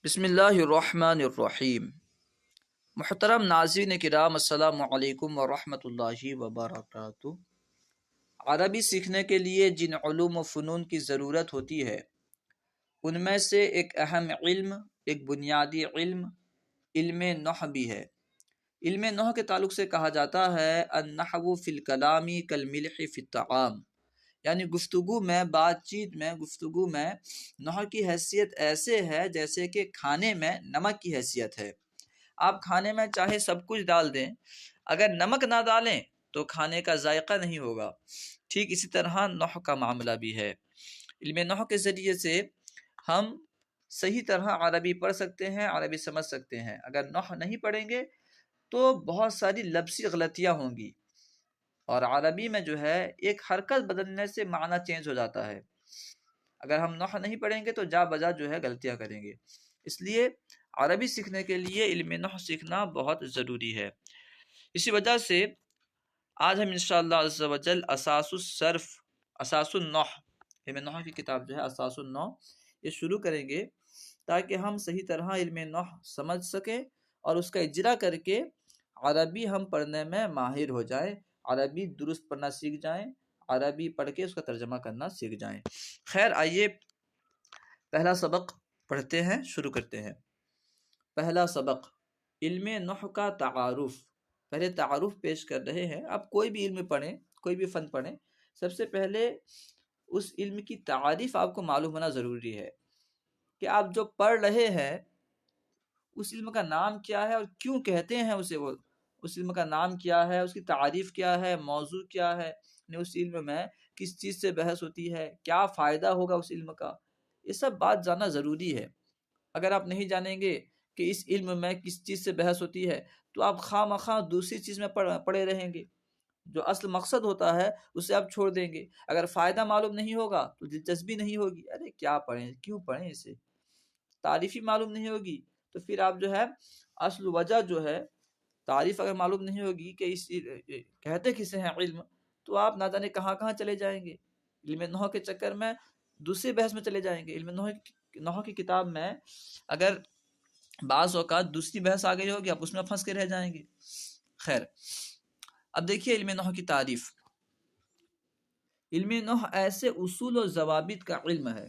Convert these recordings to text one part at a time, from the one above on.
بسم اللہ الرحمن الرحیم۔ محترم ناظرین کرام، السلام علیکم ورحمۃ اللہ وبرکاتہ۔ عربی سیکھنے کے لیے جن علوم و فنون کی ضرورت ہوتی ہے ان میں سے ایک اہم علم، ایک بنیادی علم، علم نحو بھی ہے۔ علم نحو کے تعلق سے کہا جاتا ہے النحو فی الکلام کالملح فی الطعام، یعنی گفتگو میں، بات چیت میں، گفتگو میں نحو کی حیثیت ایسے ہے جیسے کہ کھانے میں نمک کی حیثیت ہے۔ آپ کھانے میں چاہے سب کچھ ڈال دیں، اگر نمک نہ ڈالیں تو کھانے کا ذائقہ نہیں ہوگا۔ ٹھیک اسی طرح نحو کا معاملہ بھی ہے۔ علم نحو کے ذریعے سے ہم صحیح طرح عربی پڑھ سکتے ہیں، عربی سمجھ سکتے ہیں۔ اگر نحو نہیں پڑھیں گے تو بہت ساری لفظی غلطیاں ہوں گی، اور عربی میں جو ہے ایک حرکت بدلنے سے معنی چینج ہو جاتا ہے۔ اگر ہم نحو نہیں پڑھیں گے تو جا بجا جو ہے غلطیاں کریں گے۔ اس لیے عربی سیکھنے کے لیے علم نحو سیکھنا بہت ضروری ہے۔ اسی وجہ سے آج ہم انشاءاللہ عز و جل اساس الصرف، اساس النحو، علم نحو کی کتاب جو ہے اساس النحو، یہ شروع کریں گے تاکہ ہم صحیح طرح علم نحو سمجھ سکیں اور اس کا اجرا کر کے عربی ہم پڑھنے میں ماہر ہو جائیں، عربی درست پڑھنا سیکھ جائیں، عربی پڑھ کے اس کا ترجمہ کرنا سیکھ جائیں۔ خیر، آئیے پہلا سبق پڑھتے ہیں، شروع کرتے ہیں۔ پہلا سبق، علم نحو کا تعارف۔ پہلے تعارف پیش کر رہے ہیں۔ آپ کوئی بھی علم پڑھیں، کوئی بھی فن پڑھیں، سب سے پہلے اس علم کی تعریف آپ کو معلوم ہونا ضروری ہے کہ آپ جو پڑھ رہے ہیں اس علم کا نام کیا ہے اور کیوں کہتے ہیں اسے، وہ اس علم کا نام کیا ہے، اس کی تعریف کیا ہے، موضوع کیا ہے، اس علم میں کس چیز سے بحث ہوتی ہے، کیا فائدہ ہوگا اس علم کا، یہ سب بات جاننا ضروری ہے۔ اگر آپ نہیں جانیں گے کہ اس علم میں کس چیز سے بحث ہوتی ہے تو آپ خواہ مخواہ دوسری چیز میں پڑے رہیں گے، جو اصل مقصد ہوتا ہے اسے آپ چھوڑ دیں گے۔ اگر فائدہ معلوم نہیں ہوگا تو دلچسپی نہیں ہوگی، ارے کیا پڑھیں، کیوں پڑھیں اسے، تعریفی معلوم نہیں ہوگی تو پھر آپ جو ہے اصل وجہ جو ہے، تعریف اگر معلوم نہیں ہوگی کہ اس کہتے کسے ہیں علم، تو آپ نہ جانے کہاں کہاں چلے جائیں گے، علم نحو کے چکر میں دوسری بحث میں چلے جائیں گے۔ علم نحو کی کتاب میں اگر بعض اوقات دوسری بحث آ گئی ہوگی، آپ اس میں پھنس کے رہ جائیں گے۔ خیر، اب دیکھیے علم نحو کی تعریف۔ علم نحو ایسے اصول و ضوابط کا علم ہے،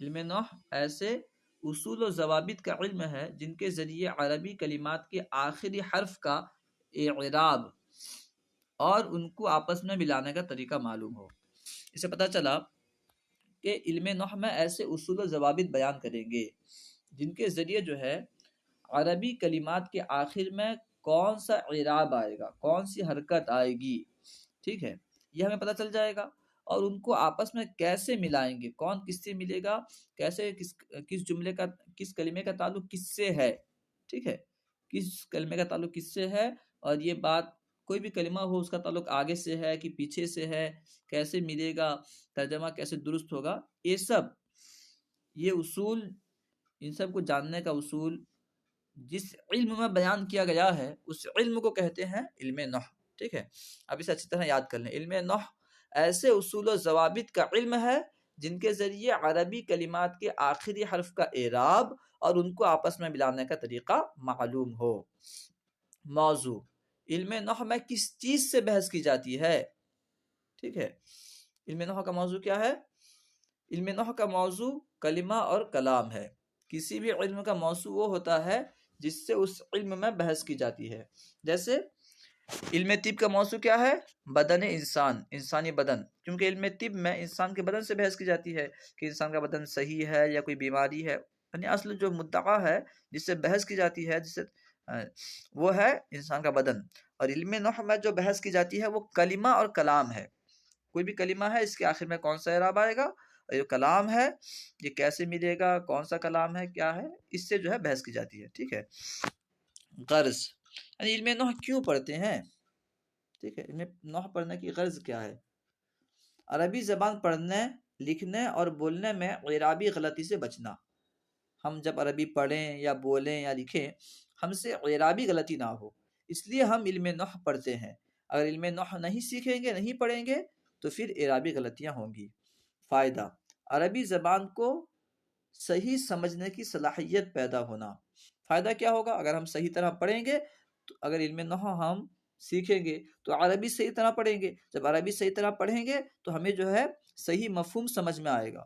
علم نحو ایسے اصول و ضوابط کا علم ہے جن کے ذریعے عربی کلمات کے آخری حرف کا اعراب اور ان کو آپس میں ملانے کا طریقہ معلوم ہو۔ اسے پتہ چلا کہ علم نحو میں ایسے اصول و ضوابط بیان کریں گے جن کے ذریعے جو ہے عربی کلمات کے آخر میں کون سا اعراب آئے گا، کون سی حرکت آئے گی، ٹھیک ہے، یہ ہمیں پتہ چل جائے گا۔ اور ان کو آپس میں کیسے ملائیں گے، کون کس سے ملے گا، کیسے کس جملے کا، کس کلمے کا تعلق کس سے ہے، ٹھیک ہے، کس کلمے کا تعلق کس سے ہے، اور یہ بات کوئی بھی کلمہ ہو اس کا تعلق آگے سے ہے کہ پیچھے سے ہے، کیسے ملے گا، ترجمہ کیسے درست ہوگا، یہ سب، یہ اصول، ان سب کو جاننے کا اصول جس علم میں بیان کیا گیا ہے اس علم کو کہتے ہیں علم نحو، ٹھیک ہے۔ اب اسے اچھی طرح یاد کر لیں۔ علم نحو ایسے اصول و ضوابط کا علم ہے جن کے ذریعے عربی کلمات کے آخری حرف کا اعراب اور ان کو آپس میں ملانے کا طریقہ معلوم ہو۔ موضوع، علم نحو میں کس چیز سے بحث کی جاتی ہے، ٹھیک ہے۔ علم نحو کا موضوع کیا ہے؟ علم نحو کا موضوع کلمہ اور کلام ہے۔ کسی بھی علم کا موضوع وہ ہوتا ہے جس سے اس علم میں بحث کی جاتی ہے۔ جیسے علم طب کا موضوع کیا ہے؟ بدن انسان، انسانی بدن، کیونکہ علم طب میں انسان کے بدن سے بحث کی جاتی ہے کہ انسان کا بدن صحیح ہے یا کوئی بیماری ہے، یعنی اصل جو مدعا ہے جس سے بحث کی جاتی ہے، جس سے وہ ہے انسان کا بدن۔ اور علم نحو میں جو بحث کی جاتی ہے وہ کلمہ اور کلام ہے۔ کوئی بھی کلمہ ہے، اس کے آخر میں کون سا اعراب آئے گا، اور یہ کلام ہے یہ کیسے ملے گا، کون سا کلام ہے، کیا ہے، اس سے جو ہے بحث کی جاتی ہے، ٹھیک ہے۔ غرض، یعنی علم نحو کیوں پڑھتے ہیں، ٹھیک ہے، علم نحو پڑھنے کی غرض کیا ہے؟ عربی زبان پڑھنے، لکھنے اور بولنے میں اعرابی غلطی سے بچنا۔ ہم جب عربی پڑھیں یا بولیں یا لکھیں، ہم سے اعرابی غلطی نہ ہو، اس لیے ہم علم نحو پڑھتے ہیں۔ اگر علم نحو نہیں سیکھیں گے، نہیں پڑھیں گے تو پھر اعرابی غلطیاں ہوں گی۔ فائدہ، عربی زبان کو صحیح سمجھنے کی صلاحیت پیدا ہونا۔ فائدہ کیا ہوگا؟ اگر ہم صحیح طرح پڑھیں گے تو اگر علم نحو ہم سیکھیں گے تو عربی صحیح طرح پڑھیں گے، جب عربی صحیح طرح پڑھیں گے تو ہمیں جو ہے صحیح مفہوم سمجھ میں آئے گا۔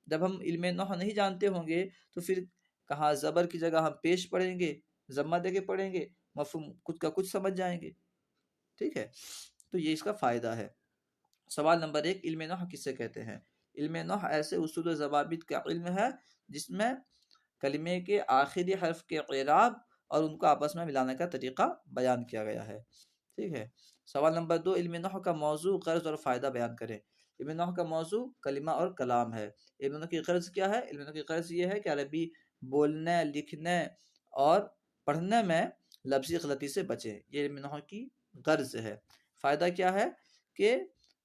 جب ہم علم نحو نہیں جانتے ہوں گے تو پھر کہاں زبر کی جگہ ہم پیش پڑھیں گے، ضمہ دے کے پڑھیں گے، مفہوم کچھ کا کچھ سمجھ جائیں گے، ٹھیک ہے؟ تو یہ اس کا فائدہ ہے۔ سوال نمبر 1، علم نحو کسے کہتے ہیں؟ علم نحو ایسے اصول و ضوابط کا علم ہے جس میں کلمے کے آخری حرف کے اعراب اور ان کو آپس میں ملانے کا طریقہ بیان کیا گیا ہے، ٹھیک ہے؟ سوال نمبر 2، علم نحو کا موضوع، غرض اور فائدہ بیان کریں۔ علم نحو کا موضوع کلمہ اور کلام ہے۔ علم نحو کی غرض کیا ہے؟ علم نحو کی غرض یہ ہے کہ عربی بولنے، لکھنے اور پڑھنے میں لفظی غلطی سے بچیں، یہ علم نحو کی غرض ہے۔ فائدہ کیا ہے؟ کہ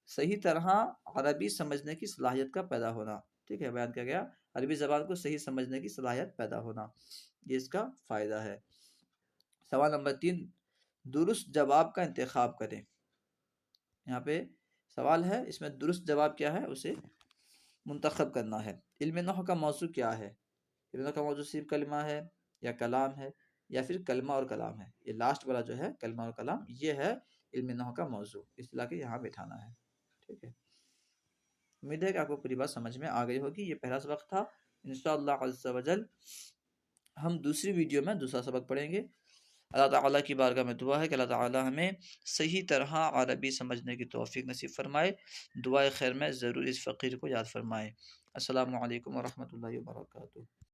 صحیح طرح عربی سمجھنے کی صلاحیت کا پیدا ہونا، ٹھیک ہے؟ بیان کیا گیا عربی زبان کو صحیح سمجھنے کی صلاحیت پیدا ہونا، یہ اس کا فائدہ ہے۔ سوال نمبر 3، درست جواب کا انتخاب کریں۔ یہاں پہ سوال ہے، اس میں درست جواب کیا ہے اسے منتخب کرنا ہے۔ علم نحو کا موضوع کیا ہے؟ علم نحو کا موضوع صرف کلمہ ہے یا کلام ہے یا پھر کلمہ اور کلام ہے؟ یہ لاسٹ والا جو ہے کلمہ اور کلام، یہ ہے علم نحو کا موضوع، اس لا کے یہاں بٹھانا ہے، ٹھیک ہے؟ امید ہے کہ آپ کو پوری بات سمجھ میں آ گئی ہوگی۔ یہ پہلا سبق تھا، انشاءاللہ عز و جل ہم دوسری ویڈیو میں دوسرا سبق پڑھیں گے۔ اللہ تعالیٰ کی بارگاہ میں دعا ہے کہ اللہ تعالیٰ ہمیں صحیح طرح عربی سمجھنے کی توفیق نصیب فرمائے۔ دعائے خیر میں ضرور اس فقیر کو یاد فرمائے۔ السلام علیکم ورحمۃ اللہ وبرکاتہ۔